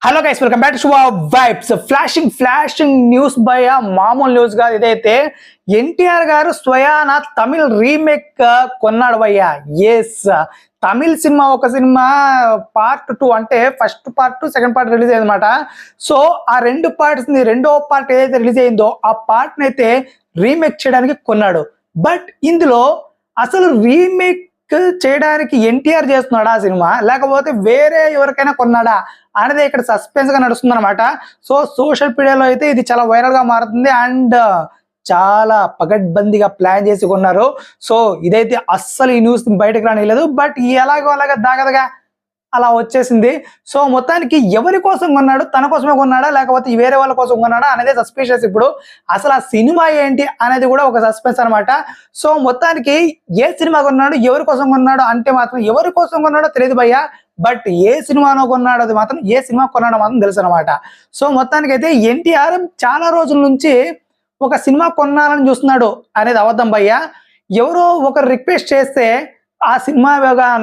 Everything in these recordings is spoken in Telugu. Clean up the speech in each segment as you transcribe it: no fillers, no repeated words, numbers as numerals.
Hello guys, welcome back to శుభ వైబ్స్. ఫ్లాషింగ్ న్యూస్ బై మామూలు న్యూస్ గా ఇదైతే ఎన్టీఆర్ గారు స్వయాన తమిళ్ రీమేక్ కొన్నాడు భయ్యా. ఎస్, తమిళ్ సినిమా ఒక సినిమా పార్ట్ 2 అంటే first part second part release అయింది అనమాట. సో ఆ రెండు పార్ట్స్ ని రెండో పార్ట్ ఏదైతే రిలీజ్ అయిందో ఆ పార్ట్ ని అయితే రీమేక్ చేయడానికి కొన్నాడు. బట్ ఇందులో అసలు రీమేక్ చేయడానికి ఎన్టీఆర్ చేస్తున్నాడా ఆ సినిమా, లేకపోతే వేరే ఎవరికైనా కొన్నాడా అనేది ఇక్కడ సస్పెన్స్ గా నడుస్తుంది అనమాట. సో సోషల్ మీడియాలో అయితే ఇది చాలా వైరల్ గా మారుతుంది అండ్ చాలా పగడ్బందీగా ప్లాన్ చేసి కొన్నారు. సో ఇదైతే అస్సలు ఈ న్యూస్ బయటకు రానిలేదు, బట్ ఎలాగో అలాగా దాగదగా అలా వచ్చేసింది. సో మొత్తానికి ఎవరి కోసం కొన్నాడు, తన కోసమే కొన్నాడా లేకపోతే వేరే వాళ్ళ కోసం కొన్నాడా అనేది సస్పిషియస్. ఇప్పుడు అసలు ఆ సినిమా ఏంటి అనేది కూడా ఒక సస్పెన్స్ అనమాట. సో మొత్తానికి ఏ సినిమా కొన్నాడు, ఎవరి కోసం కొన్నాడు అంటే మాత్రం ఎవరి కోసం కొన్నాడో తెలియదు భయ్యా, బట్ ఏ సినిమానో కొన్నాడు అది మాత్రం, ఏ సినిమా కొన్నాడో మాత్రం తెలుసు అనమాట. సో మొత్తానికి అయితే ఎన్టీఆర్ చాలా రోజుల నుంచి ఒక సినిమా కొనాలని చూస్తున్నాడు అనేది అబద్ధం భయ్యా. ఎవరో ఒకరు రిక్వెస్ట్ చేస్తే ఆ సినిమా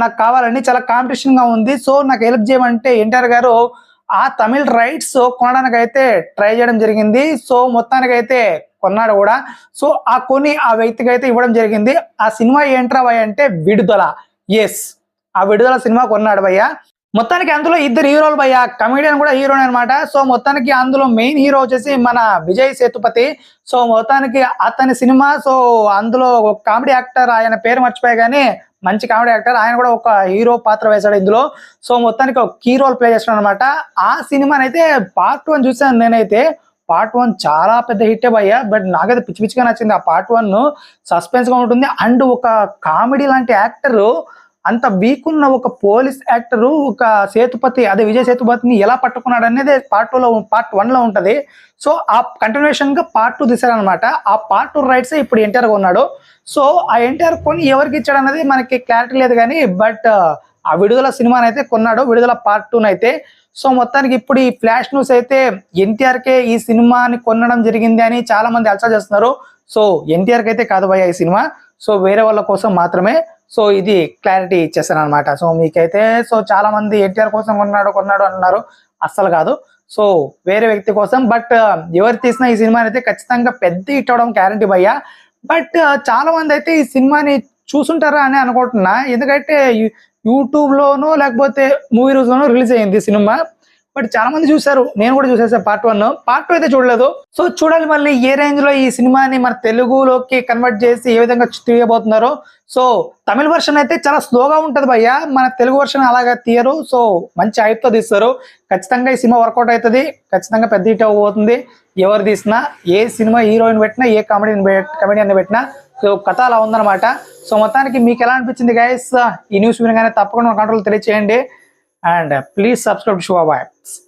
నాకు కావాలని, చాలా కాంపిటీషన్ గా ఉంది, సో నాకు హెల్ప్ చేయమంటే ఎన్టీఆర్ గారు ఆ తమిళ్ రైట్స్ కొనడానికి అయితే ట్రై చేయడం జరిగింది. సో మొత్తానికి అయితే కొన్నాడు కూడా. సో ఆ కొని ఆ వ్యక్తికి అయితే ఇవ్వడం జరిగింది. ఆ సినిమా ఏంట్రా భయ్య అంటే విడుదల. ఎస్, ఆ విడుదల సినిమా కొన్నాడు భయ్య. మొత్తానికి అందులో ఇద్దరు హీరోలు భయ్య, కమెడియన్ కూడా హీరోనే అనమాట. సో మొత్తానికి అందులో మెయిన్ హీరో వచ్చేసి మన విజయ్ సేతుపతి. సో మొత్తానికి అతని సినిమా, సో అందులో ఒక కామెడీ యాక్టర్, ఆయన పేరు మర్చిపోయా కానీ మంచి కామెడీ యాక్టర్, ఆయన కూడా ఒక హీరో పాత్ర వేశాడు ఇందులో. సో మొత్తానికి ఒక కీ రోల్ ప్లే చేస్తాడు అనమాట. ఆ సినిమానైతే పార్ట్ 1 చూసాను నేనైతే. పార్ట్ 1 చాలా పెద్ద హిట్ భయ్యా, బట్ నాకైతే పిచ్చి పిచ్చిగా నచ్చింది. ఆ పార్ట్ 1 సస్పెన్స్ గా ఉంటుంది అండ్ ఒక కామెడీ లాంటి యాక్టర్, అంత వీక్ ఉన్న ఒక పోలీస్ యాక్టర్ ఒక సేతుపతి, అదే విజయ్ సేతుపతిని ఎలా పట్టుకున్నాడు అనేది పార్ట్ 1 లో ఉంటది. సో ఆ కంటిన్యూషన్ గా పార్ట్ 2 తీశారనమాట. ఆ పార్ట్ 2 రైట్స్ ఇప్పుడు ఎన్టీఆర్ కొన్నాడు. సో ఆ ఎన్టీఆర్ కొని ఎవరికి ఇచ్చాడు అనేది మనకి క్లారిటీ లేదు కానీ, బట్ ఆ విడుదల సినిమాని అయితే కొన్నాడు, విడుదల పార్ట్ 2 అయితే. సో మొత్తానికి ఇప్పుడు ఈ ఫ్లాష్ న్యూస్ అయితే ఎన్టీఆర్ కే ఈ సినిమాని కొనడం జరిగింది అని చాలా మంది అల్సా చేస్తున్నారు. సో ఎన్టీఆర్ కి అయితే కాదు భయ్య ఈ సినిమా, సో వేరే వాళ్ళ కోసం మాత్రమే. సో ఇది క్లారిటీ ఇచ్చేస్తాను అనమాట. సో మీకైతే సో చాలా మంది ఎన్టీఆర్ కోసం కొన్నాడు అంటున్నారు, అస్సలు కాదు. సో వేరే వ్యక్తి కోసం. బట్ ఎవరు తీసినా ఈ సినిమాని అయితే ఖచ్చితంగా పెద్ద హిట్ అవడం గ్యారంటీ భయ్యా. బట్ చాలా మంది అయితే ఈ సినిమాని చూసుంటారా అని అనుకుంటున్నా, ఎందుకంటే యూట్యూబ్ లోనో లేకపోతే మూవీ రూల్స్ లోనో రిలీజ్ అయ్యింది సినిమా. బట్ చాలా మంది చూసారు, నేను కూడా చూసేసాను పార్ట్ 1. పార్ట్ 2 అయితే చూడలేదు. సో చూడాలి మళ్ళీ ఏ రేంజ్ లో ఈ సినిమాని మన తెలుగులోకి కన్వర్ట్ చేసి ఏ విధంగా తీయబోతున్నారో. సో తమిళ వర్షన్ అయితే చాలా స్లోగా ఉంటది భయ్య, మన తెలుగు వర్షన్ అలాగా తీయరు. సో మంచి హైప్ తో తీస్తారు. ఖచ్చితంగా ఈ సినిమా వర్కౌట్ అవుతుంది, ఖచ్చితంగా పెద్ద హిట్ అవ్వబోతుంది. ఎవరు తీసినా, ఏ సినిమా హీరోయిన్ పెట్టినా, ఏ కమెడియన్ పెట్టినా, సో కథ అలా ఉందన్నమాట. సో మొత్తానికి మీకు ఎలా అనిపించింది గైస్ ఈ న్యూస్ వినగానే తప్పకుండా కంట్రోల్ తెలియచేయండి. And please subscribe to Shubha Vibes.